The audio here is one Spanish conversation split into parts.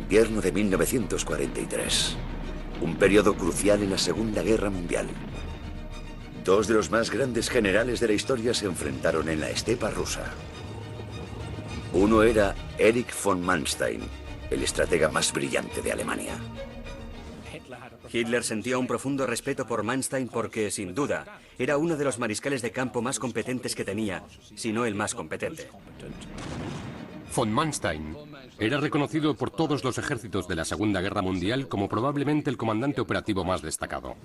invierno de 1943. Un periodo crucial en la Segunda Guerra Mundial. Dos de los más grandes generales de la historia se enfrentaron en la estepa rusa. Uno era Erich von Manstein, el estratega más brillante de Alemania. Hitler sentía un profundo respeto por Manstein porque, sin duda, era uno de los mariscales de campo más competentes que tenía, si no el más competente. Von Manstein era reconocido por todos los ejércitos de la Segunda Guerra Mundial como probablemente el comandante operativo más destacado.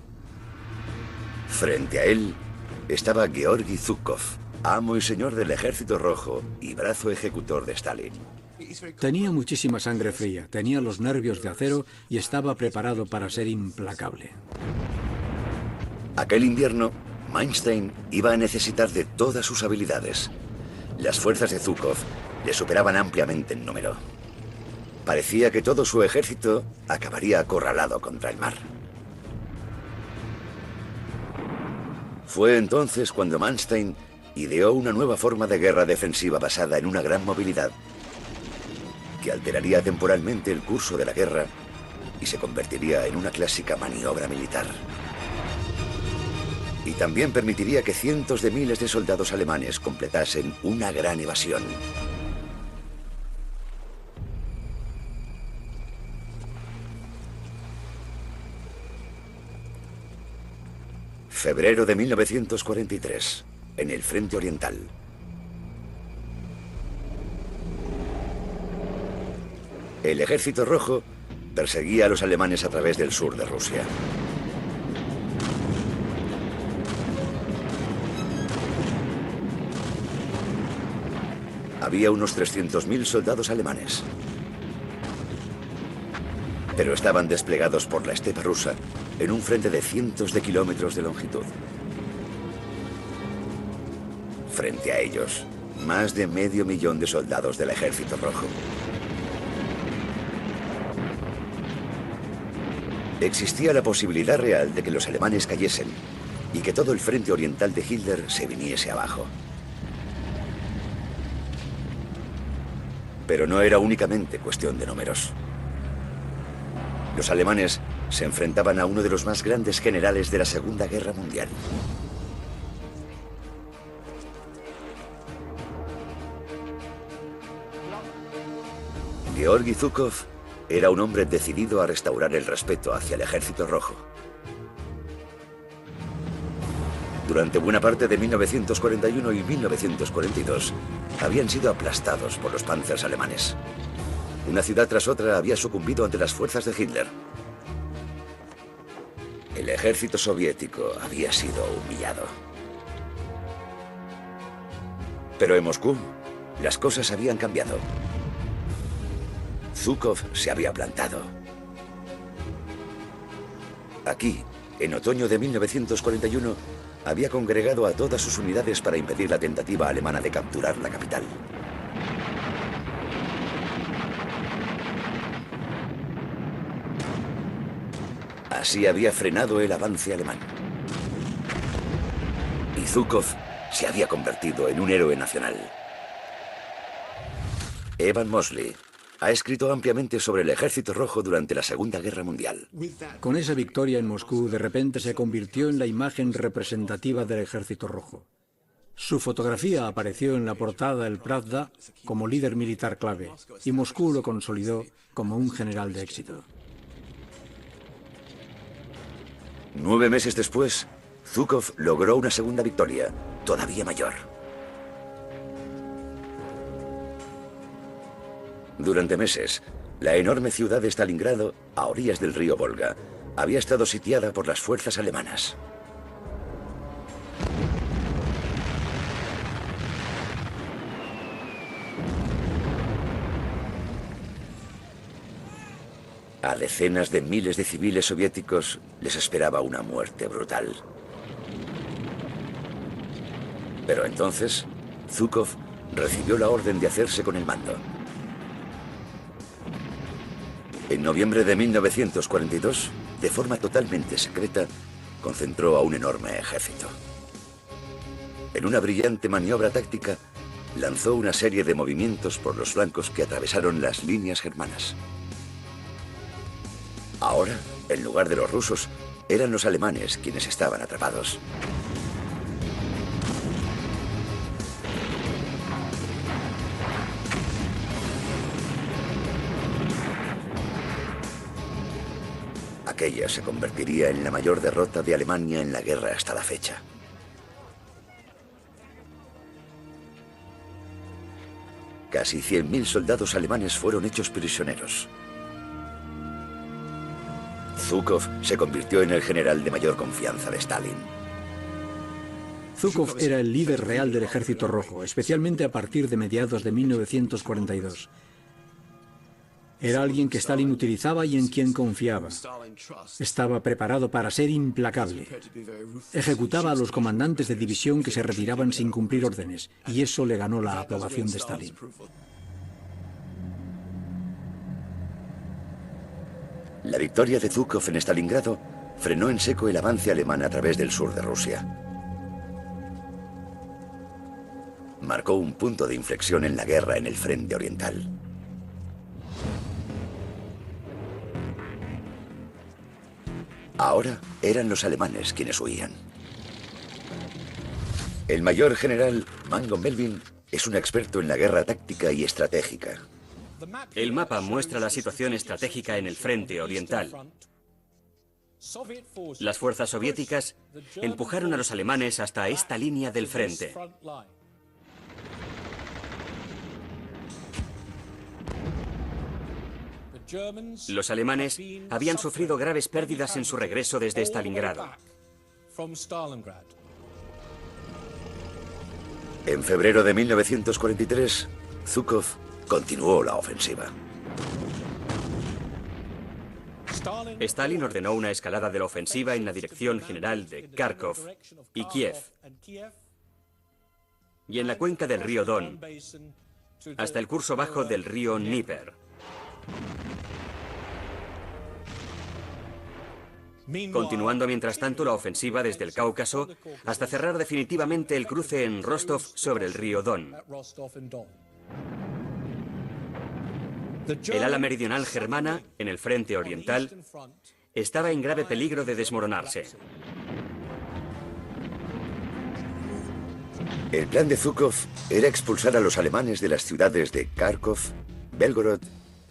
Frente a él estaba Georgi Zhukov, amo y señor del Ejército Rojo y brazo ejecutor de Stalin. Tenía muchísima sangre fría, tenía los nervios de acero y estaba preparado para ser implacable. Aquel invierno, Manstein iba a necesitar de todas sus habilidades. Las fuerzas de Zhukov le superaban ampliamente en número. Parecía que todo su ejército acabaría acorralado contra el mar. Fue entonces cuando Manstein ideó una nueva forma de guerra defensiva basada en una gran movilidad que alteraría temporalmente el curso de la guerra y se convertiría en una clásica maniobra militar. Y también permitiría que cientos de miles de soldados alemanes completasen una gran evasión. Febrero de 1943, en el Frente Oriental. El Ejército Rojo perseguía a los alemanes a través del sur de Rusia. Había unos 300.000 soldados alemanes, pero estaban desplegados por la estepa rusa en un frente de cientos de kilómetros de longitud. Frente a ellos, más de 500.000 de soldados del Ejército Rojo. Existía la posibilidad real de que los alemanes cayesen y que todo el frente oriental de Hitler se viniese abajo. Pero no era únicamente cuestión de números. Los alemanes se enfrentaban a uno de los más grandes generales de la Segunda Guerra Mundial. Georgi Zhukov era un hombre decidido a restaurar el respeto hacia el Ejército Rojo. Durante buena parte de 1941 y 1942, habían sido aplastados por los Panzers alemanes. Una ciudad tras otra había sucumbido ante las fuerzas de Hitler. El ejército soviético había sido humillado. Pero en Moscú, las cosas habían cambiado. Zhukov se había plantado. Aquí, en otoño de 1941, había congregado a todas sus unidades para impedir la tentativa alemana de capturar la capital. Así había frenado el avance alemán. Y Zhukov se había convertido en un héroe nacional. Evan Mosley ha escrito ampliamente sobre el Ejército Rojo durante la Segunda Guerra Mundial. Con esa victoria en Moscú, de repente se convirtió en la imagen representativa del Ejército Rojo. Su fotografía apareció en la portada del Pravda como líder militar clave, y Moscú lo consolidó como un general de éxito. 9 meses después, Zhukov logró una segunda victoria, todavía mayor. Durante meses, la enorme ciudad de Stalingrado, a orillas del río Volga, había estado sitiada por las fuerzas alemanas. A decenas de miles de civiles soviéticos les esperaba una muerte brutal. Pero entonces, Zhukov recibió la orden de hacerse con el mando. En noviembre de 1942, de forma totalmente secreta, concentró a un enorme ejército. En una brillante maniobra táctica, lanzó una serie de movimientos por los flancos que atravesaron las líneas germanas. Ahora, en lugar de los rusos, eran los alemanes quienes estaban atrapados. Aquella se convertiría en la mayor derrota de Alemania en la guerra hasta la fecha. Casi 100.000 soldados alemanes fueron hechos prisioneros. Zhukov se convirtió en el general de mayor confianza de Stalin. Zhukov era el líder real del Ejército Rojo, especialmente a partir de mediados de 1942. Era alguien que Stalin utilizaba y en quien confiaba. Estaba preparado para ser implacable. Ejecutaba a los comandantes de división que se retiraban sin cumplir órdenes, y eso le ganó la aprobación de Stalin. La victoria de Zhukov en Stalingrado frenó en seco el avance alemán a través del sur de Rusia. Marcó un punto de inflexión en la guerra en el frente oriental. Ahora eran los alemanes quienes huían. El mayor general Mango Melvin es un experto en la guerra táctica y estratégica. El mapa muestra la situación estratégica en el frente oriental. Las fuerzas soviéticas empujaron a los alemanes hasta esta línea del frente. Los alemanes habían sufrido graves pérdidas en su regreso desde Stalingrado. En febrero de 1943, Zhukov continuó la ofensiva. Stalin ordenó una escalada de la ofensiva en la dirección general de Kharkov y Kiev, y en la cuenca del río Don, hasta el curso bajo del río Dnieper. Continuando mientras tanto la ofensiva desde el Cáucaso hasta cerrar definitivamente el cruce en Rostov sobre el río Don. El ala meridional germana, en el frente oriental, estaba en grave peligro de desmoronarse. El plan de Zhukov era expulsar a los alemanes de las ciudades de Kharkov, Belgorod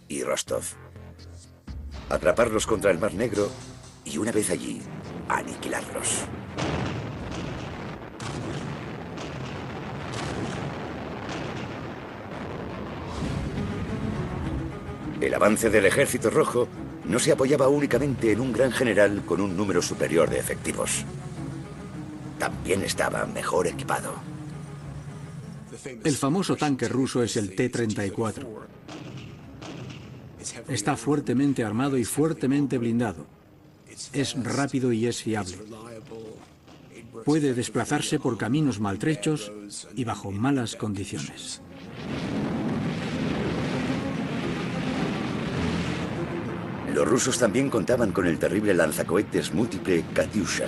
y Rostov, atraparlos contra el Mar Negro y una vez allí, aniquilarlos. El avance del Ejército Rojo no se apoyaba únicamente en un gran general con un número superior de efectivos. También estaba mejor equipado. El famoso tanque ruso es el T-34. Está fuertemente armado y fuertemente blindado. Es rápido y es fiable. Puede desplazarse por caminos maltrechos y bajo malas condiciones. Los rusos también contaban con el terrible lanzacohetes múltiple Katyusha.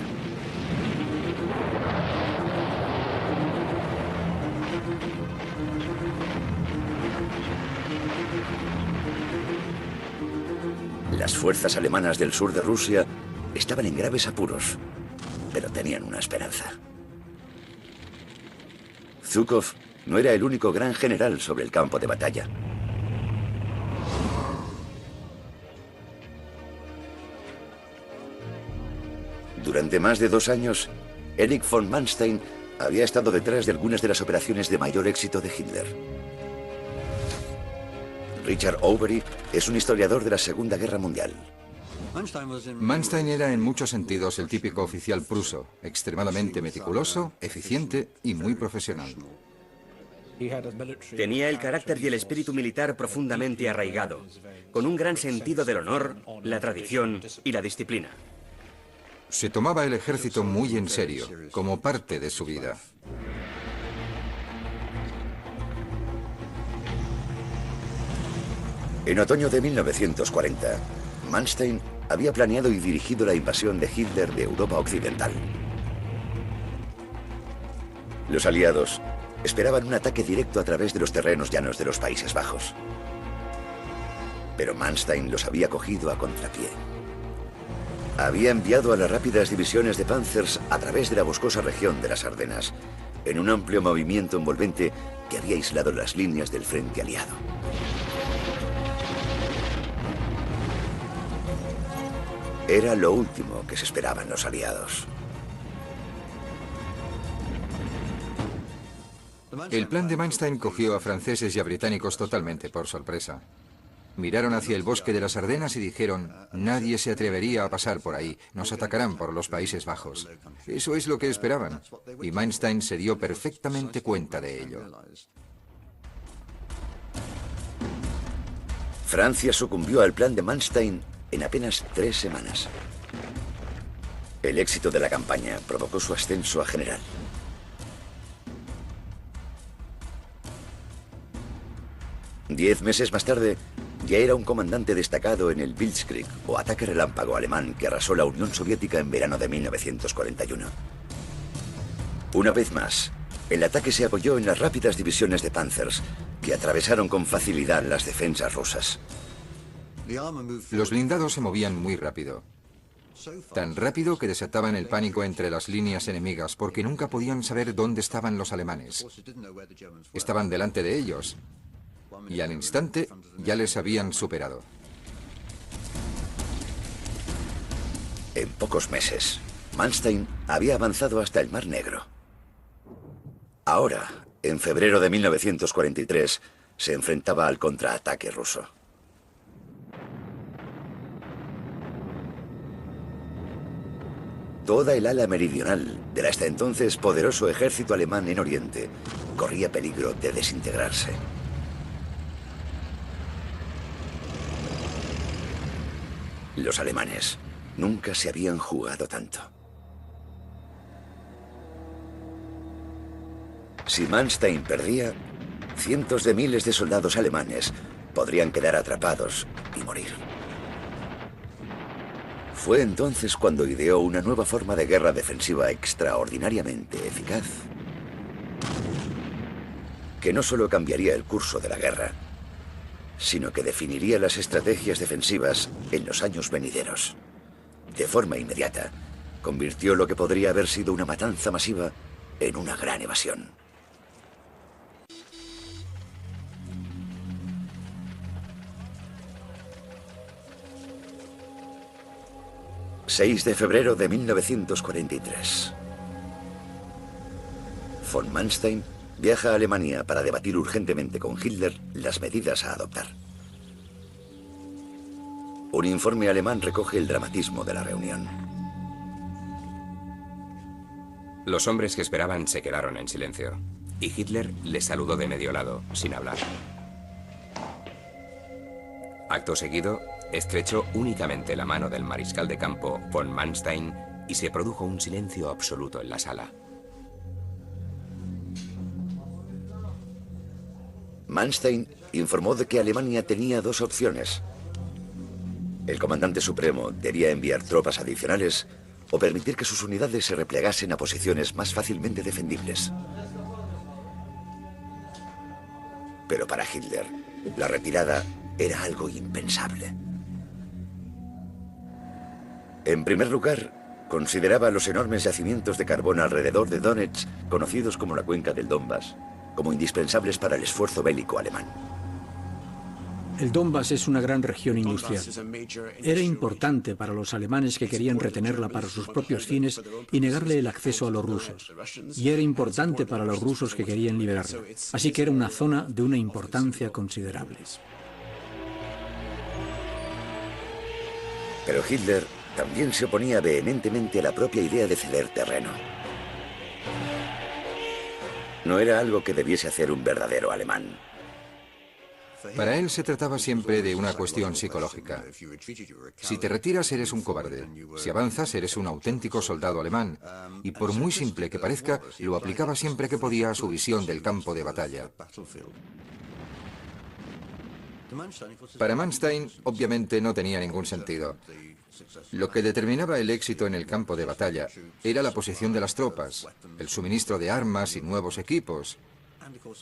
Las fuerzas alemanas del sur de Rusia estaban en graves apuros, pero tenían una esperanza. Zhukov no era el único gran general sobre el campo de batalla. Durante más de 2 años, Erich von Manstein había estado detrás de algunas de las operaciones de mayor éxito de Hitler. Richard Overy es un historiador de la Segunda Guerra Mundial. Manstein era en muchos sentidos el típico oficial pruso, extremadamente meticuloso, eficiente y muy profesional. Tenía el carácter y el espíritu militar profundamente arraigado, con un gran sentido del honor, la tradición y la disciplina. Se tomaba el ejército muy en serio, como parte de su vida. En otoño de 1940, Manstein había planeado y dirigido la invasión de Hitler de Europa Occidental. Los aliados esperaban un ataque directo a través de los terrenos llanos de los Países Bajos. Pero Manstein los había cogido a contrapié. había enviado a las rápidas divisiones de Panzers a través de la boscosa región de las Ardenas, en un amplio movimiento envolvente que había aislado las líneas del frente aliado. Era lo último que se esperaban los aliados. El plan de Manstein cogió a franceses y a británicos totalmente por sorpresa. Miraron hacia el bosque de las Ardenas y dijeron: nadie se atrevería a pasar por ahí, nos atacarán por los Países Bajos. Eso es lo que esperaban, y Manstein se dio perfectamente cuenta de ello. Francia sucumbió al plan de Manstein en apenas 3 semanas. El éxito de la campaña provocó su ascenso a general. Diez meses más tarde, ya era un comandante destacado en el Blitzkrieg, o ataque relámpago alemán que arrasó la Unión Soviética en verano de 1941. Una vez más, el ataque se apoyó en las rápidas divisiones de Panzers, que atravesaron con facilidad las defensas rusas. Los blindados se movían muy rápido. Tan rápido que desataban el pánico entre las líneas enemigas porque nunca podían saber dónde estaban los alemanes. Estaban delante de ellos y al instante ya les habían superado. En pocos meses, Manstein había avanzado hasta el Mar Negro. Ahora, en febrero de 1943, se enfrentaba al contraataque ruso. Toda el ala meridional del hasta entonces poderoso ejército alemán en Oriente corría peligro de desintegrarse. Los alemanes nunca se habían jugado tanto. Si Manstein perdía, cientos de miles de soldados alemanes podrían quedar atrapados y morir. Fue entonces cuando ideó una nueva forma de guerra defensiva extraordinariamente eficaz, que no solo cambiaría el curso de la guerra, sino que definiría las estrategias defensivas en los años venideros. De forma inmediata, convirtió lo que podría haber sido una matanza masiva en una gran evasión. ...6 de febrero de 1943. Von Manstein viaja a Alemania para debatir urgentemente con Hitler las medidas a adoptar. Un informe alemán recoge el dramatismo de la reunión. Los hombres que esperaban se quedaron en silencio, y Hitler les saludó de medio lado, sin hablar. Acto seguido, estrechó únicamente la mano del mariscal de campo von Manstein y se produjo un silencio absoluto en la sala. Manstein informó de que Alemania tenía dos opciones. El comandante supremo debía enviar tropas adicionales o permitir que sus unidades se replegasen a posiciones más fácilmente defendibles. Pero para Hitler, la retirada era algo impensable. En primer lugar, consideraba los enormes yacimientos de carbón alrededor de Donetsk, conocidos como la cuenca del Donbass, como indispensables para el esfuerzo bélico alemán. El Donbass es una gran región industrial. Era importante para los alemanes que querían retenerla para sus propios fines y negarle el acceso a los rusos. Y era importante para los rusos que querían liberarla. Así que era una zona de una importancia considerable. Pero Hitler también se oponía vehementemente a la propia idea de ceder terreno. No era algo que debiese hacer un verdadero alemán. Para él se trataba siempre de una cuestión psicológica. Si te retiras eres un cobarde, si avanzas eres un auténtico soldado alemán, y por muy simple que parezca, lo aplicaba siempre que podía a su visión del campo de batalla. Para Manstein, obviamente, no tenía ningún sentido. Lo que determinaba el éxito en el campo de batalla era la posición de las tropas, el suministro de armas y nuevos equipos.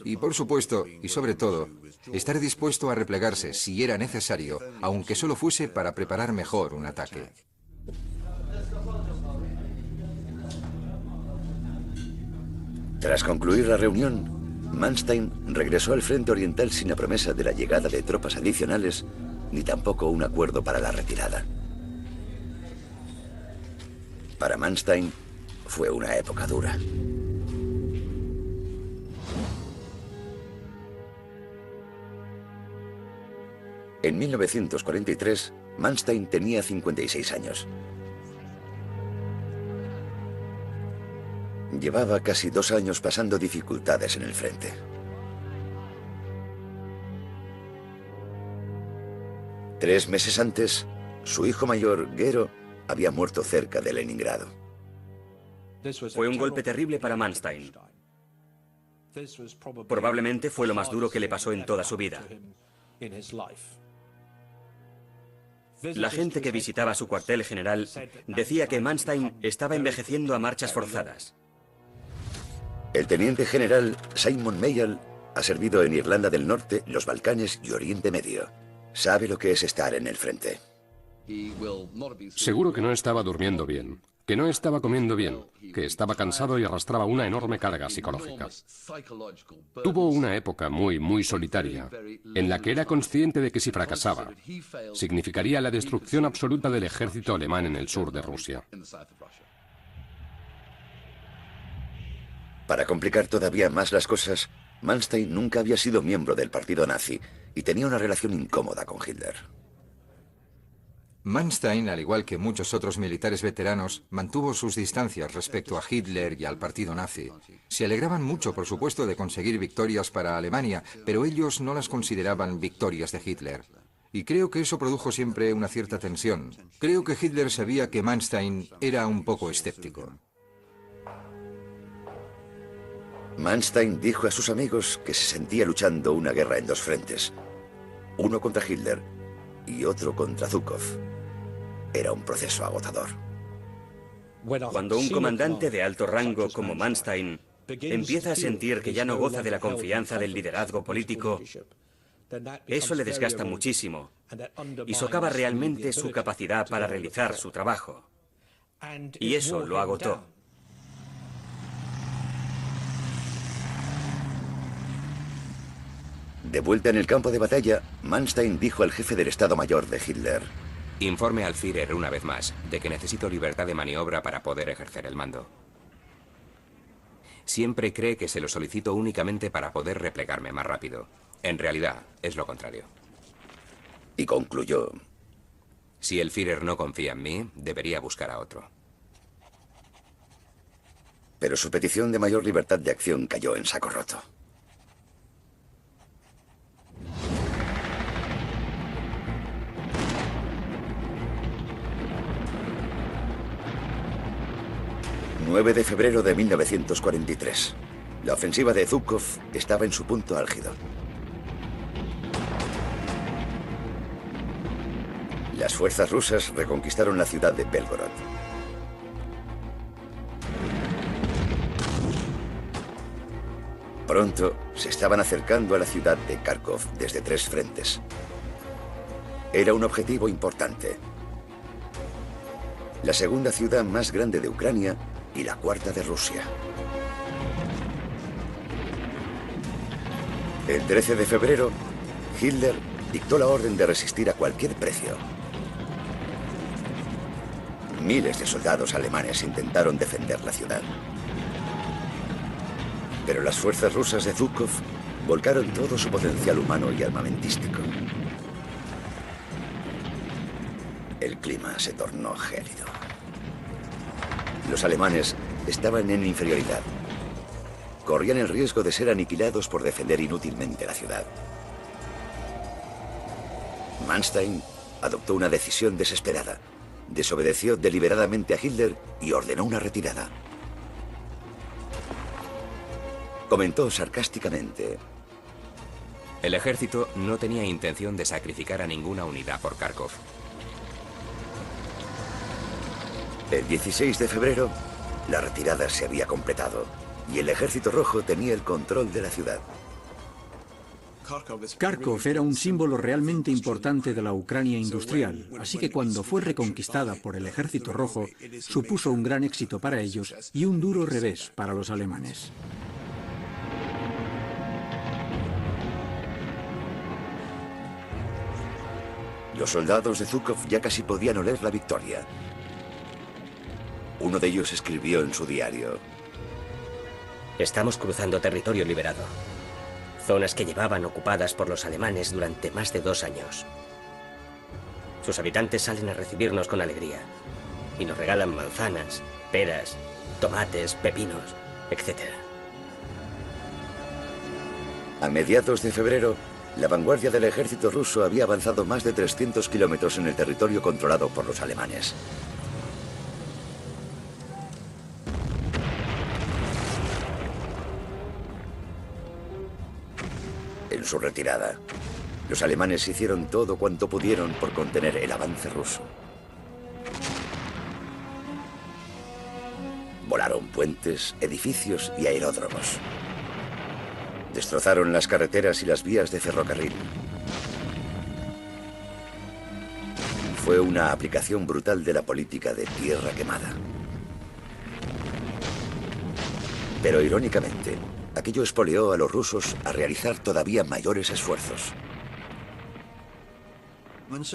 Y por supuesto, y sobre todo, estar dispuesto a replegarse si era necesario, aunque solo fuese para preparar mejor un ataque. Tras concluir la reunión, Manstein regresó al frente oriental sin la promesa de la llegada de tropas adicionales, ni tampoco un acuerdo para la retirada. Para Manstein fue una época dura. En 1943, Manstein tenía 56 años. Llevaba casi 2 años pasando dificultades en el frente. 3 meses antes, su hijo mayor, Gero, había muerto cerca de Leningrado. Fue un golpe terrible para Manstein. Probablemente fue lo más duro que le pasó en toda su vida. La gente que visitaba su cuartel general decía que Manstein estaba envejeciendo a marchas forzadas. El teniente general Simon Mayall ha servido en Irlanda del Norte, los Balcanes y Oriente Medio. Sabe lo que es estar en el frente. Seguro que no estaba durmiendo bien, que no estaba comiendo bien, que estaba cansado y arrastraba una enorme carga psicológica. Tuvo una época muy solitaria, en la que era consciente de que si fracasaba, significaría la destrucción absoluta del ejército alemán en el sur de Rusia. Para complicar todavía más las cosas, Manstein nunca había sido miembro del partido nazi y tenía una relación incómoda con Hitler. Manstein, al igual que muchos otros militares veteranos, mantuvo sus distancias respecto a Hitler y al partido nazi. Se alegraban mucho, por supuesto, de conseguir victorias para Alemania, pero ellos no las consideraban victorias de Hitler. Y creo que eso produjo siempre una cierta tensión. Creo que Hitler sabía que Manstein era un poco escéptico. Manstein dijo a sus amigos que se sentía luchando una guerra en 2 frentes. Uno contra Hitler y otro contra Zhukov. Era un proceso agotador. Cuando un comandante de alto rango como Manstein empieza a sentir que ya no goza de la confianza del liderazgo político, eso le desgasta muchísimo y socava realmente su capacidad para realizar su trabajo. Y eso lo agotó. De vuelta en el campo de batalla, Manstein dijo al jefe del Estado Mayor de Hitler: Informe al Führer una vez más de que necesito libertad de maniobra para poder ejercer el mando. Siempre cree que se lo solicito únicamente para poder replegarme más rápido. En realidad, es lo contrario. Y concluyó: si el Führer no confía en mí, debería buscar a otro. Pero su petición de mayor libertad de acción cayó en saco roto. El 9 de febrero de 1943. La ofensiva de Zhukov estaba en su punto álgido. Las fuerzas rusas reconquistaron la ciudad de Belgorod. Pronto se estaban acercando a la ciudad de Kharkov desde 3 frentes. Era un objetivo importante. La segunda ciudad más grande de Ucrania y la 4ª de Rusia. El 13 de febrero, Hitler dictó la orden de resistir a cualquier precio. Miles de soldados alemanes intentaron defender la ciudad. Pero las fuerzas rusas de Zhukov volcaron todo su potencial humano y armamentístico. El clima se tornó gélido. Los alemanes estaban en inferioridad. Corrían el riesgo de ser aniquilados por defender inútilmente la ciudad. Manstein adoptó una decisión desesperada. Desobedeció deliberadamente a Hitler y ordenó una retirada. Comentó sarcásticamente: el ejército no tenía intención de sacrificar a ninguna unidad por Kharkov. El 16 de febrero, la retirada se había completado y el Ejército Rojo tenía el control de la ciudad. Kharkov era un símbolo realmente importante de la Ucrania industrial, así que cuando fue reconquistada por el Ejército Rojo, supuso un gran éxito para ellos y un duro revés para los alemanes. Los soldados de Zhukov ya casi podían oler la victoria. Uno de ellos escribió en su diario: estamos cruzando territorio liberado. Zonas que llevaban ocupadas por los alemanes durante más de 2 años. Sus habitantes salen a recibirnos con alegría y nos regalan manzanas, peras, tomates, pepinos, etc. A mediados de febrero, la vanguardia del ejército ruso había avanzado más de 300 kilómetros en el territorio controlado por los alemanes. En su retirada, los alemanes hicieron todo cuanto pudieron por contener el avance ruso. Volaron puentes, edificios y aeródromos. Destrozaron las carreteras y las vías de ferrocarril. Fue una aplicación brutal de la política de tierra quemada. Pero irónicamente, aquello expolió a los rusos a realizar todavía mayores esfuerzos.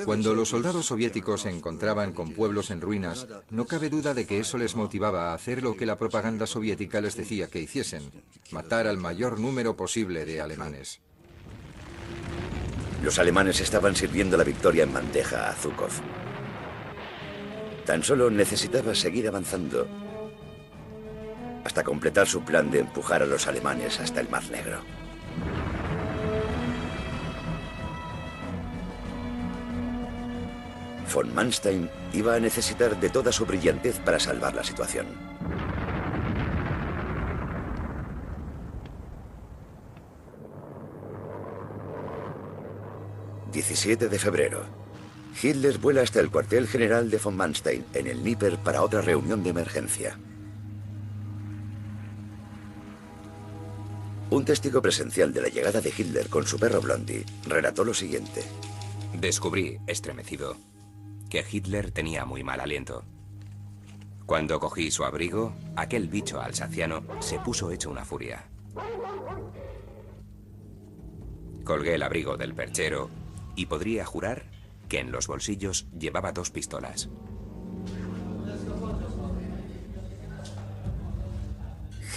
Cuando los soldados soviéticos se encontraban con pueblos en ruinas, no cabe duda de que eso les motivaba a hacer lo que la propaganda soviética les decía que hiciesen: matar al mayor número posible de alemanes. Los alemanes estaban sirviendo la victoria en bandeja a Zhukov. Tan solo necesitaba seguir avanzando hasta completar su plan de empujar a los alemanes hasta el Mar Negro. Von Manstein iba a necesitar de toda su brillantez para salvar la situación. ...17 de febrero... Hitler vuela hasta el cuartel general de von Manstein, en el Dnieper, para otra reunión de emergencia. Un testigo presencial de la llegada de Hitler con su perro Blondie relató lo siguiente: descubrí, estremecido, que Hitler tenía muy mal aliento. Cuando cogí su abrigo, aquel bicho alsaciano se puso hecho una furia. Colgué el abrigo del perchero y podría jurar que en los bolsillos llevaba 2 pistolas.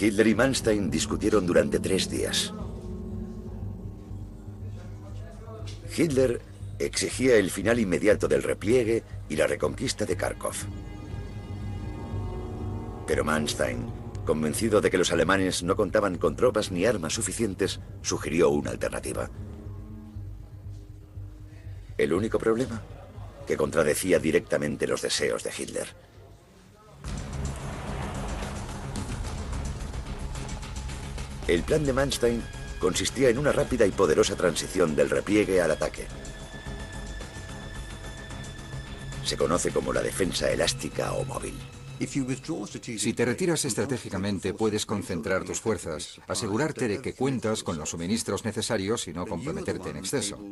Hitler y Manstein discutieron durante 3 días. Hitler exigía el final inmediato del repliegue y la reconquista de Kharkov. Pero Manstein, convencido de que los alemanes no contaban con tropas ni armas suficientes, sugirió una alternativa. El único problema, que contradecía directamente los deseos de Hitler. El plan de Manstein consistía en una rápida y poderosa transición del repliegue al ataque. Se conoce como la defensa elástica o móvil. Si te retiras estratégicamente, puedes concentrar tus fuerzas, asegurarte de que cuentas con los suministros necesarios y no comprometerte en exceso.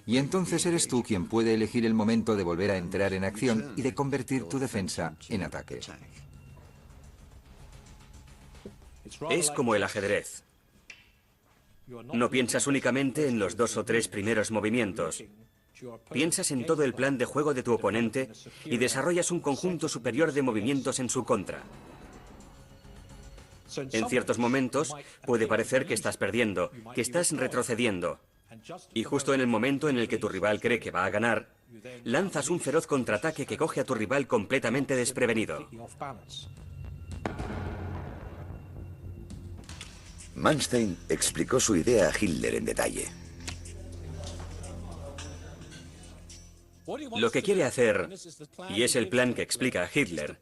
Y entonces eres tú quien puede elegir el momento de volver a entrar en acción y de convertir tu defensa en ataque. Es como el ajedrez. No piensas únicamente en los 2 o 3 primeros movimientos. Piensas en todo el plan de juego de tu oponente y desarrollas un conjunto superior de movimientos en su contra. En ciertos momentos puede parecer que estás perdiendo, que estás retrocediendo. Y justo en el momento en el que tu rival cree que va a ganar, lanzas un feroz contraataque que coge a tu rival completamente desprevenido. Manstein explicó su idea a Hitler en detalle. Lo que quiere hacer, y es el plan que explica Hitler,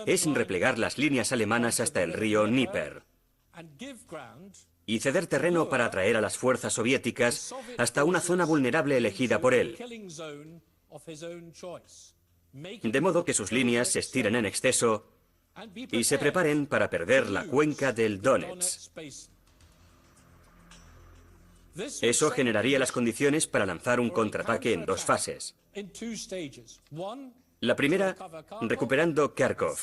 es replegar las líneas alemanas hasta el río Dnieper y ceder terreno para atraer a las fuerzas soviéticas hasta una zona vulnerable elegida por él, de modo que sus líneas se estiren en exceso y se preparen para perder la cuenca del Donetsk. Eso generaría las condiciones para lanzar un contraataque en 2 fases. La primera, recuperando Kharkov.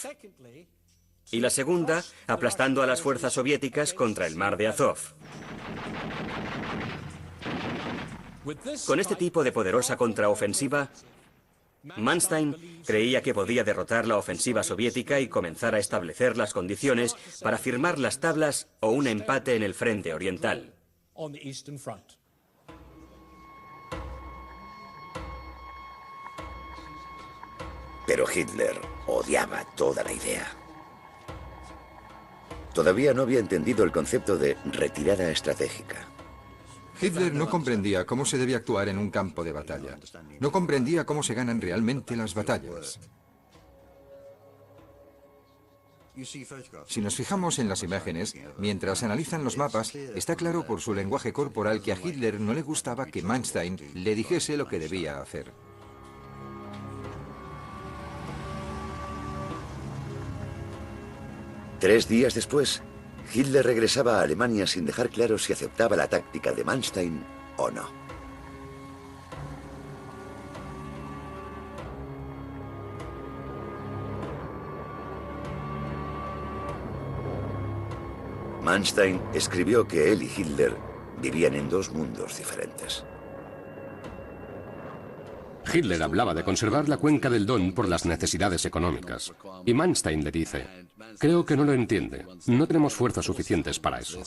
Y la segunda, aplastando a las fuerzas soviéticas contra el mar de Azov. Con este tipo de poderosa contraofensiva, Manstein creía que podía derrotar la ofensiva soviética y comenzar a establecer las condiciones para firmar las tablas o un empate en el frente oriental. Pero Hitler odiaba toda la idea. Todavía no había entendido el concepto de retirada estratégica. Hitler no comprendía cómo se debe actuar en un campo de batalla. No comprendía cómo se ganan realmente las batallas. Si nos fijamos en las imágenes, mientras analizan los mapas, está claro por su lenguaje corporal que a Hitler no le gustaba que Manstein le dijese lo que debía hacer. Tres días después, Hitler regresaba a Alemania sin dejar claro si aceptaba la táctica de Manstein o no. Manstein escribió que él y Hitler vivían en dos mundos diferentes. Hitler hablaba de conservar la cuenca del Don por las necesidades económicas. Y Manstein le dice, creo que no lo entiende. No tenemos fuerzas suficientes para eso.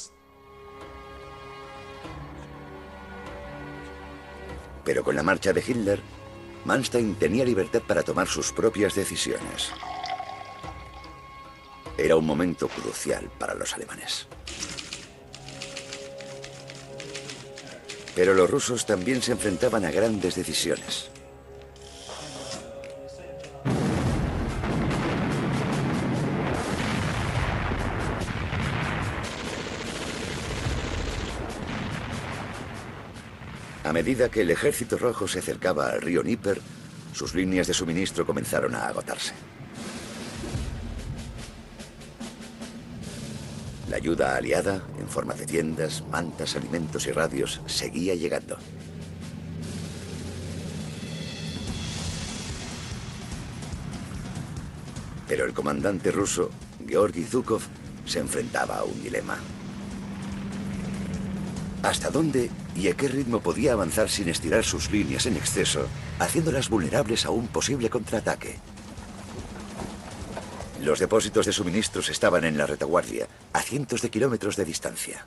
Pero con la marcha de Hitler, Manstein tenía libertad para tomar sus propias decisiones. Era un momento crucial para los alemanes. Pero los rusos también se enfrentaban a grandes decisiones. A medida que el Ejército Rojo se acercaba al río Dnieper, sus líneas de suministro comenzaron a agotarse. La ayuda aliada, en forma de tiendas, mantas, alimentos y radios, seguía llegando. Pero el comandante ruso, Georgi Zhukov, se enfrentaba a un dilema. ¿Hasta dónde y a qué ritmo podía avanzar sin estirar sus líneas en exceso, haciéndolas vulnerables a un posible contraataque? Los depósitos de suministros estaban en la retaguardia, a cientos de kilómetros de distancia.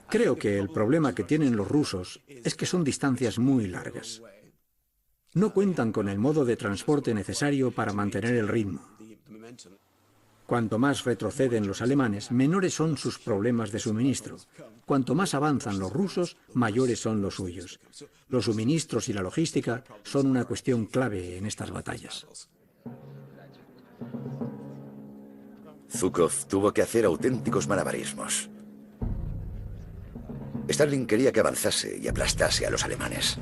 Creo que el problema que tienen los rusos es que son distancias muy largas. No cuentan con el modo de transporte necesario para mantener el ritmo. Cuanto más retroceden los alemanes, menores son sus problemas de suministro. Cuanto más avanzan los rusos, mayores son los suyos. Los suministros y la logística son una cuestión clave en estas batallas. Zhukov tuvo que hacer auténticos malabarismos. Stalin quería que avanzase y aplastase a los alemanes.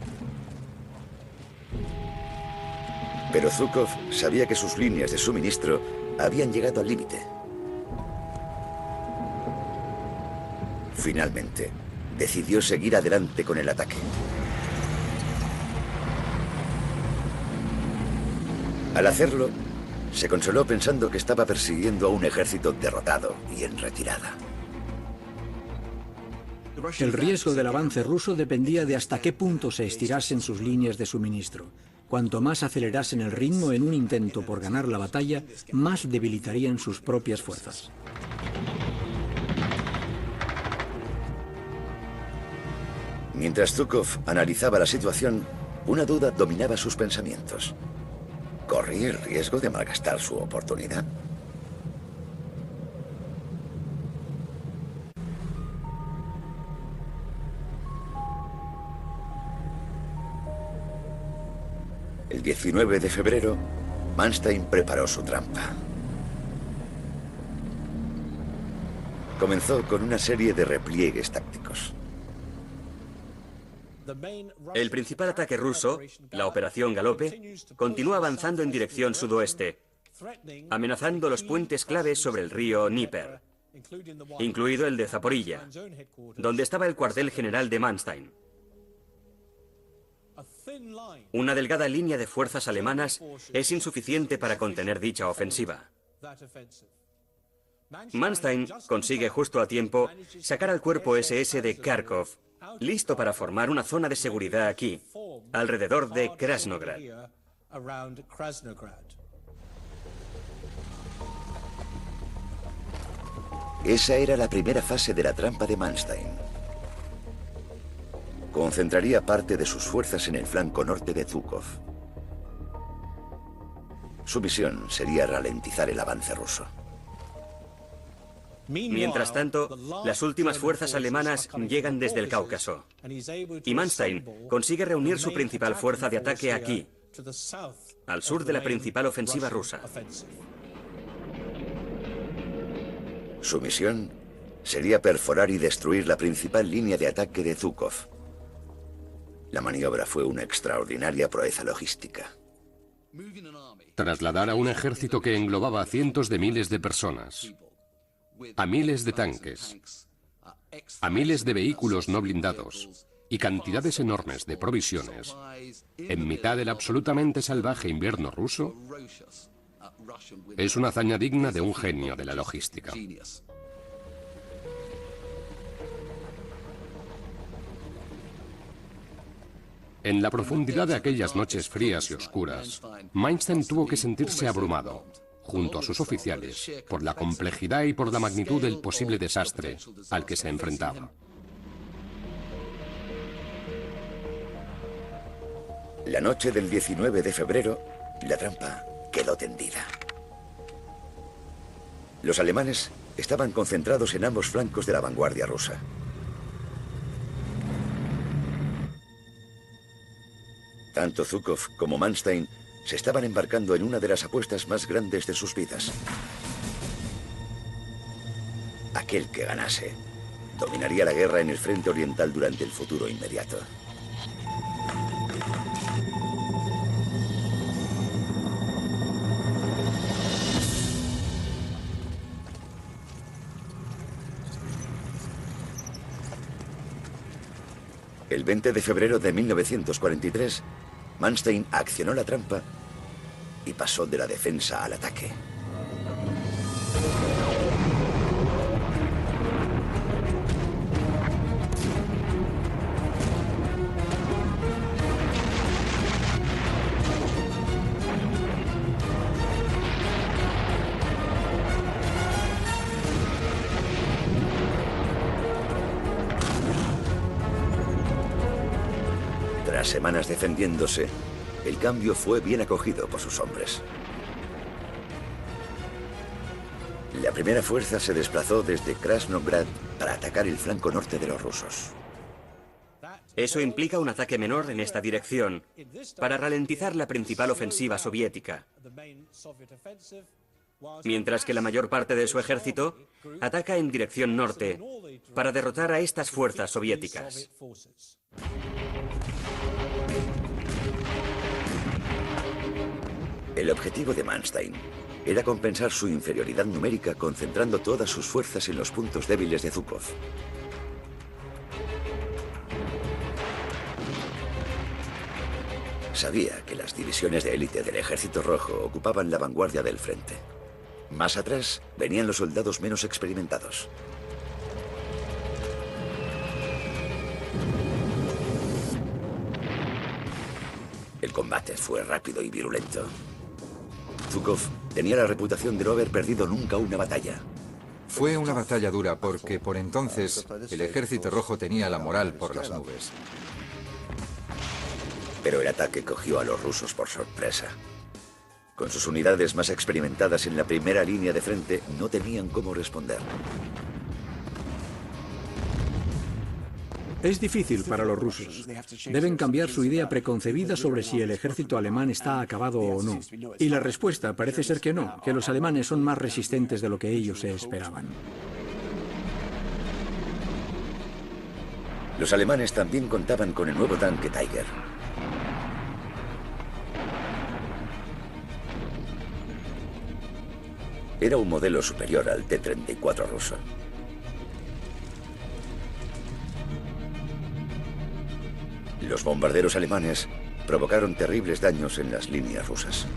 Pero Zhukov sabía que sus líneas de suministro habían llegado al límite. Finalmente, decidió seguir adelante con el ataque. Al hacerlo, se consoló pensando que estaba persiguiendo a un ejército derrotado y en retirada. El riesgo del avance ruso dependía de hasta qué punto se estirasen sus líneas de suministro. Cuanto más acelerasen el ritmo en un intento por ganar la batalla, más debilitarían sus propias fuerzas. Mientras Zhukov analizaba la situación, una duda dominaba sus pensamientos. ¿Corría el riesgo de malgastar su oportunidad? El 19 de febrero, Manstein preparó su trampa. Comenzó con una serie de repliegues tácticos. El principal ataque ruso, la Operación Galope, continúa avanzando en dirección sudoeste, amenazando los puentes claves sobre el río Dnieper, incluido el de Zaporilla, donde estaba el cuartel general de Manstein. Una delgada línea de fuerzas alemanas es insuficiente para contener dicha ofensiva. Manstein consigue justo a tiempo sacar al cuerpo SS de Kharkov listo para formar una zona de seguridad aquí, alrededor de Krasnograd. Esa era la primera fase de la trampa de Manstein. Concentraría parte de sus fuerzas en el flanco norte de Zhukov. Su misión sería ralentizar el avance ruso. Mientras tanto, las últimas fuerzas alemanas llegan desde el Cáucaso, y Manstein consigue reunir su principal fuerza de ataque aquí, al sur de la principal ofensiva rusa. Su misión sería perforar y destruir la principal línea de ataque de Zhukov. La maniobra fue una extraordinaria proeza logística. Trasladar a un ejército que englobaba a cientos de miles de personas, a miles de tanques, a miles de vehículos no blindados y cantidades enormes de provisiones, en mitad del absolutamente salvaje invierno ruso, es una hazaña digna de un genio de la logística. En la profundidad de aquellas noches frías y oscuras, Manstein tuvo que sentirse abrumado, junto a sus oficiales, por la complejidad y por la magnitud del posible desastre al que se enfrentaba. La noche del 19 de febrero, la trampa quedó tendida. Los alemanes estaban concentrados en ambos flancos de la vanguardia rusa. Tanto Zhukov como Manstein se estaban embarcando en una de las apuestas más grandes de sus vidas. Aquel que ganase dominaría la guerra en el frente oriental durante el futuro inmediato. El 20 de febrero de 1943, Manstein accionó la trampa y pasó de la defensa al ataque. Tras semanas defendiéndose, el cambio fue bien acogido por sus hombres. La primera fuerza se desplazó desde Krasnograd para atacar el flanco norte de los rusos. Eso implica un ataque menor en esta dirección, para ralentizar la principal ofensiva soviética, mientras que la mayor parte de su ejército ataca en dirección norte, para derrotar a estas fuerzas soviéticas. El objetivo de Manstein era compensar su inferioridad numérica concentrando todas sus fuerzas en los puntos débiles de Zhukov. Sabía que las divisiones de élite del Ejército Rojo ocupaban la vanguardia del frente. Más atrás venían los soldados menos experimentados. El combate fue rápido y virulento. Zhukov tenía la reputación de no haber perdido nunca una batalla. Fue una batalla dura porque por entonces el Ejército Rojo tenía la moral por las nubes. Pero el ataque cogió a los rusos por sorpresa. Con sus unidades más experimentadas en la primera línea de frente, no tenían cómo responder. Es difícil para los rusos. Deben cambiar su idea preconcebida sobre si el ejército alemán está acabado o no. Y la respuesta parece ser que no, que los alemanes son más resistentes de lo que ellos se esperaban. Los alemanes también contaban con el nuevo tanque Tiger. Era un modelo superior al T-34 ruso. Los bombarderos alemanes provocaron terribles daños en las líneas rusas.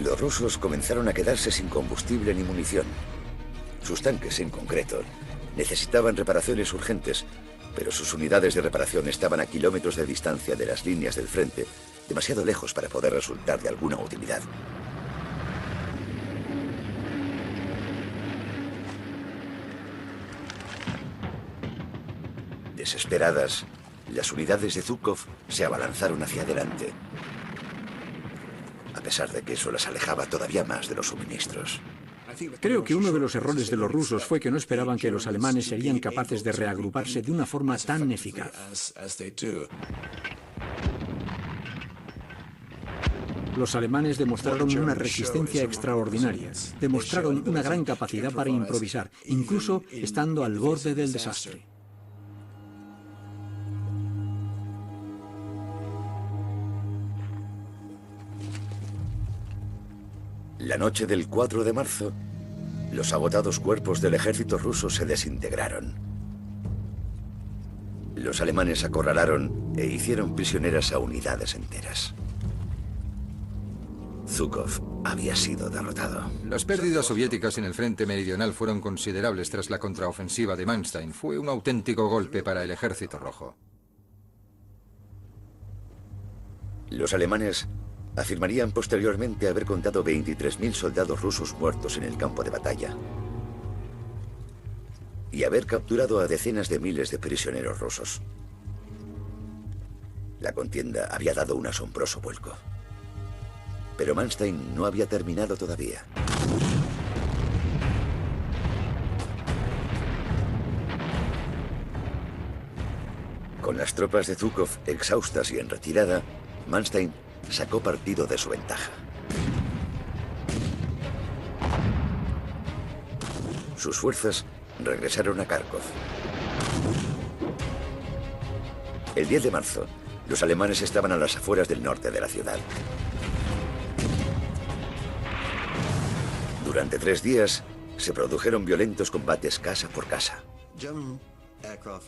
Los rusos comenzaron a quedarse sin combustible ni munición. Sus tanques, en concreto, necesitaban reparaciones urgentes, pero sus unidades de reparación estaban a kilómetros de distancia de las líneas del frente, demasiado lejos para poder resultar de alguna utilidad. Desesperadas, las unidades de Zhukov se abalanzaron hacia adelante, a pesar de que eso las alejaba todavía más de los suministros. Creo que uno de los errores de los rusos fue que no esperaban que los alemanes serían capaces de reagruparse de una forma tan eficaz. Los alemanes demostraron una resistencia extraordinaria, demostraron una gran capacidad para improvisar, incluso estando al borde del desastre. La noche del 4 de marzo, los agotados cuerpos del ejército ruso se desintegraron. Los alemanes acorralaron e hicieron prisioneras a unidades enteras. Zhukov había sido derrotado. Las pérdidas soviéticas en el frente meridional fueron considerables tras la contraofensiva de Manstein. Fue un auténtico golpe para el ejército rojo. Los alemanes afirmarían posteriormente haber contado 23.000 soldados rusos muertos en el campo de batalla y haber capturado a decenas de miles de prisioneros rusos. La contienda había dado un asombroso vuelco. Pero Manstein no había terminado todavía. Con las tropas de Zhukov exhaustas y en retirada, Manstein sacó partido de su ventaja. Sus fuerzas regresaron a Kharkov. El 10 de marzo, los alemanes estaban a las afueras del norte de la ciudad. Durante 3 días, se produjeron violentos combates casa por casa.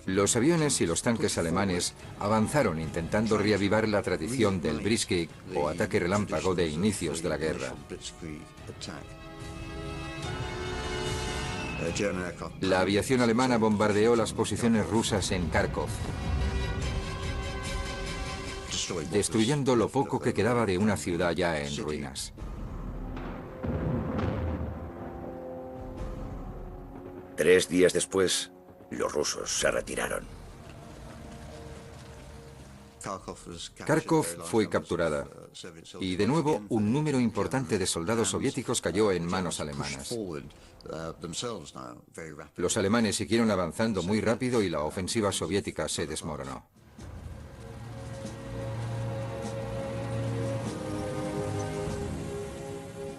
Los aviones y los tanques alemanes avanzaron intentando reavivar la tradición del Blitzkrieg o ataque relámpago de inicios de la guerra. La aviación alemana bombardeó las posiciones rusas en Kharkov, destruyendo lo poco que quedaba de una ciudad ya en ruinas. Tres días después, los rusos se retiraron. Kharkov fue capturada y de nuevo un número importante de soldados soviéticos cayó en manos alemanas. Los alemanes siguieron avanzando muy rápido y la ofensiva soviética se desmoronó.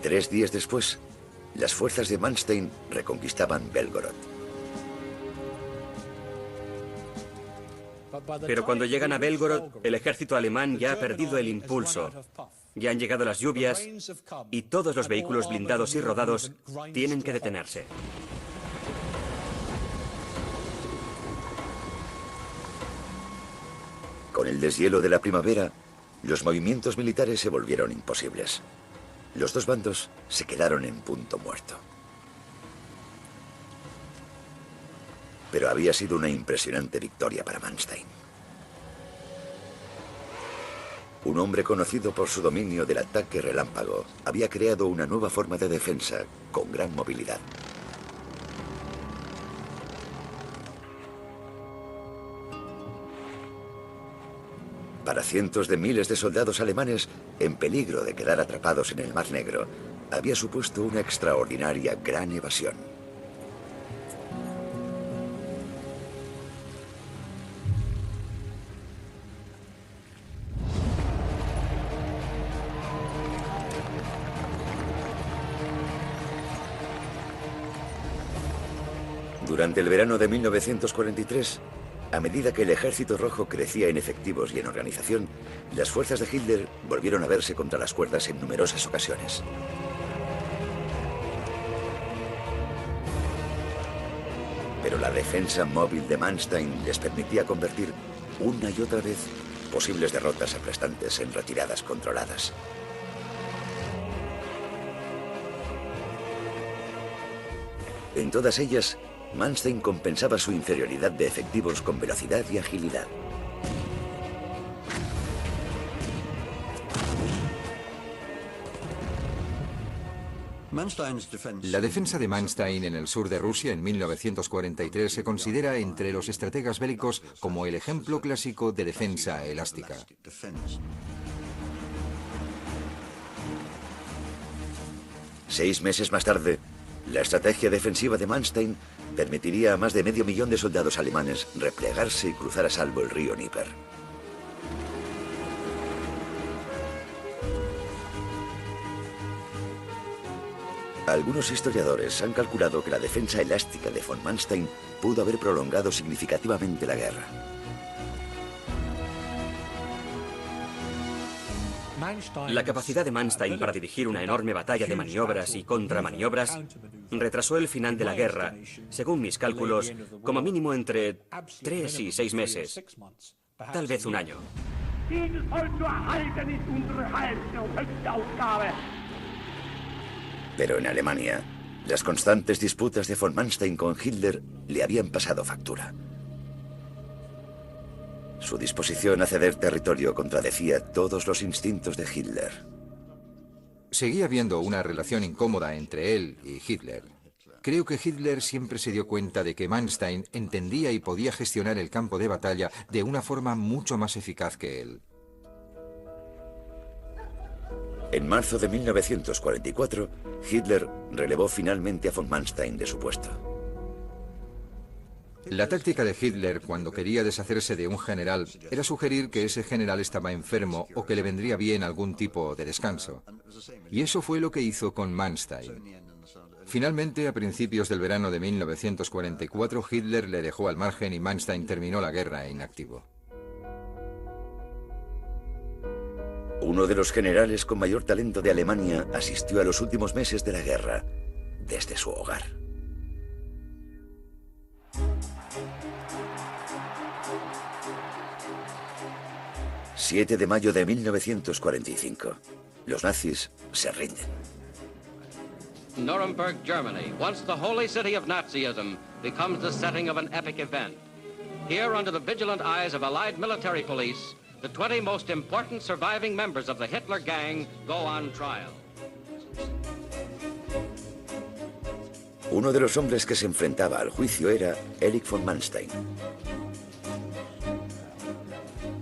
Tres días después, las fuerzas de Manstein reconquistaban Belgorod. Pero cuando llegan a Belgorod, el ejército alemán ya ha perdido el impulso. Ya han llegado las lluvias y todos los vehículos blindados y rodados tienen que detenerse. Con el deshielo de la primavera, los movimientos militares se volvieron imposibles. Los dos bandos se quedaron en punto muerto. Pero había sido una impresionante victoria para Manstein. Un hombre conocido por su dominio del ataque relámpago había creado una nueva forma de defensa con gran movilidad. Para cientos de miles de soldados alemanes en peligro de quedar atrapados en el Mar Negro, había supuesto una extraordinaria gran evasión. Durante el verano de 1943, a medida que el ejército rojo crecía en efectivos y en organización, las fuerzas de Hitler volvieron a verse contra las cuerdas en numerosas ocasiones. Pero la defensa móvil de Manstein les permitía convertir una y otra vez posibles derrotas aplastantes en retiradas controladas. En todas ellas, Manstein compensaba su inferioridad de efectivos con velocidad y agilidad. La defensa de Manstein en el sur de Rusia en 1943 se considera entre los estrategas bélicos como el ejemplo clásico de defensa elástica. Seis meses más tarde, la estrategia defensiva de Manstein permitiría a más de 500.000 de soldados alemanes replegarse y cruzar a salvo el río Dnieper. Algunos historiadores han calculado que la defensa elástica de von Manstein pudo haber prolongado significativamente la guerra. La capacidad de Manstein para dirigir una enorme batalla de maniobras y contramaniobras retrasó el final de la guerra, según mis cálculos, como mínimo entre 3 y 6 meses, tal vez un año. Pero en Alemania, las constantes disputas de von Manstein con Hitler le habían pasado factura. Su disposición a ceder territorio contradecía todos los instintos de Hitler. Seguía habiendo una relación incómoda entre él y Hitler. Creo que Hitler siempre se dio cuenta de que Manstein entendía y podía gestionar el campo de batalla de una forma mucho más eficaz que él. En marzo de 1944, Hitler relevó finalmente a von Manstein de su puesto. La táctica de Hitler cuando quería deshacerse de un general era sugerir que ese general estaba enfermo o que le vendría bien algún tipo de descanso. Y eso fue lo que hizo con Manstein. Finalmente, a principios del verano de 1944, Hitler le dejó al margen y Manstein terminó la guerra en activo. Uno de los generales con mayor talento de Alemania asistió a los últimos meses de la guerra desde su hogar. ...7 de mayo de 1945. Los nazis se rinden. Nuremberg, Germany, once the holy city of Nazism, becomes the setting of an epic event. Here, under the vigilant eyes of Allied military police, the 20 most important surviving members of the Hitler gang go on trial. Uno de los hombres que se enfrentaba al juicio era Erich von Manstein.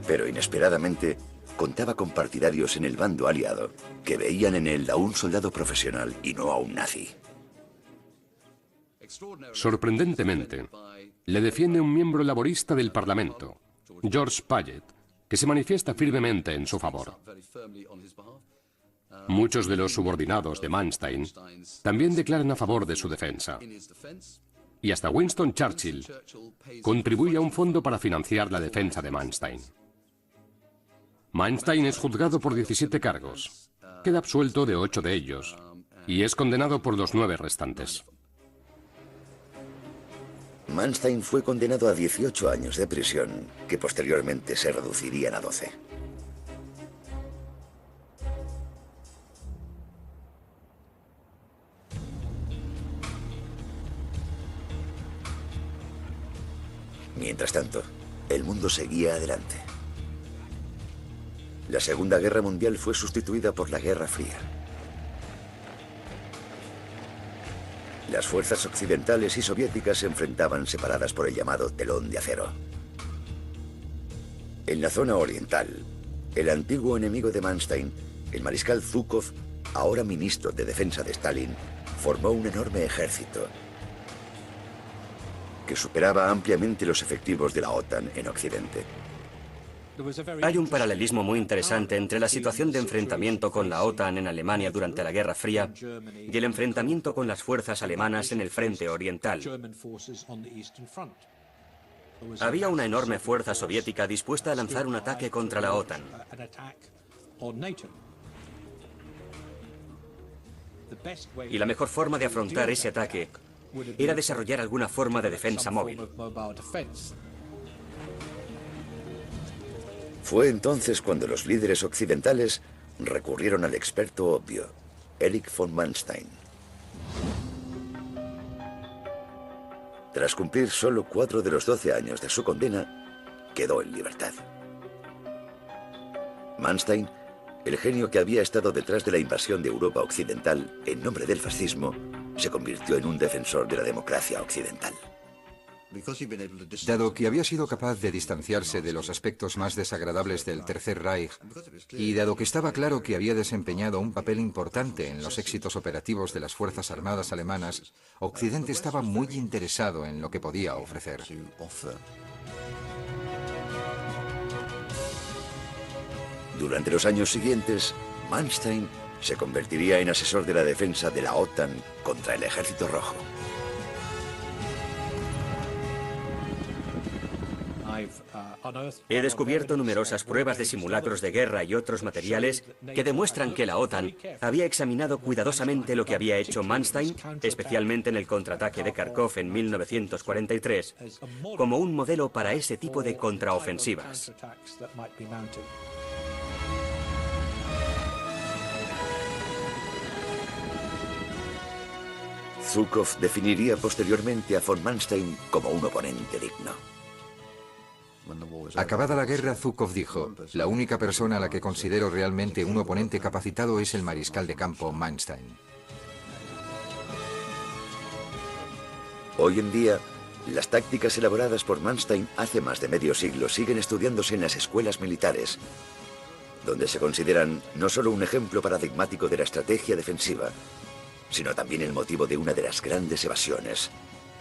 Pero inesperadamente contaba con partidarios en el bando aliado que veían en él a un soldado profesional y no a un nazi. Sorprendentemente, le defiende un miembro laborista del Parlamento, George Paget, que se manifiesta firmemente en su favor. Muchos de los subordinados de Manstein también declaran a favor de su defensa. Y hasta Winston Churchill contribuye a un fondo para financiar la defensa de Manstein. Manstein es juzgado por 17 cargos, queda absuelto de 8 de ellos y es condenado por los 9 restantes. Manstein fue condenado a 18 años de prisión, que posteriormente se reducirían a 12. Mientras tanto, el mundo seguía adelante. La Segunda Guerra Mundial fue sustituida por la Guerra Fría. Las fuerzas occidentales y soviéticas se enfrentaban separadas por el llamado telón de acero. En la zona oriental, el antiguo enemigo de Manstein, el mariscal Zhukov, ahora ministro de Defensa de Stalin, formó un enorme ejército que superaba ampliamente los efectivos de la OTAN en Occidente. Hay un paralelismo muy interesante entre la situación de enfrentamiento con la OTAN en Alemania durante la Guerra Fría y el enfrentamiento con las fuerzas alemanas en el frente oriental. Había una enorme fuerza soviética dispuesta a lanzar un ataque contra la OTAN. Y la mejor forma de afrontar ese ataque era desarrollar alguna forma de defensa móvil. Fue entonces cuando los líderes occidentales recurrieron al experto obvio, Erich von Manstein. Tras cumplir solo 4 de los 12 años de su condena, quedó en libertad. Manstein, el genio que había estado detrás de la invasión de Europa Occidental en nombre del fascismo, se convirtió en un defensor de la democracia occidental. Dado que había sido capaz de distanciarse de los aspectos más desagradables del Tercer Reich, y dado que estaba claro que había desempeñado un papel importante en los éxitos operativos de las Fuerzas Armadas alemanas, Occidente estaba muy interesado en lo que podía ofrecer. Durante los años siguientes, Manstein se convertiría en asesor de la defensa de la OTAN contra el Ejército Rojo. He descubierto numerosas pruebas de simulacros de guerra y otros materiales que demuestran que la OTAN había examinado cuidadosamente lo que había hecho Manstein, especialmente en el contraataque de Kharkov en 1943, como un modelo para ese tipo de contraofensivas. Zhukov definiría posteriormente a von Manstein como un oponente digno. Acabada la guerra, Zhukov dijo: la única persona a la que considero realmente un oponente capacitado es el mariscal de campo Manstein. Hoy en día, las tácticas elaboradas por Manstein hace más de medio siglo siguen estudiándose en las escuelas militares, donde se consideran no solo un ejemplo paradigmático de la estrategia defensiva, sino también el motivo de una de las grandes evasiones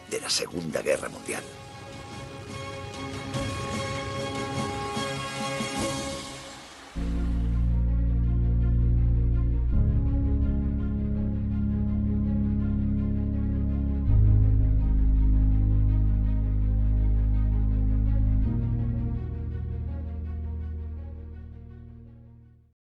de la Segunda Guerra Mundial.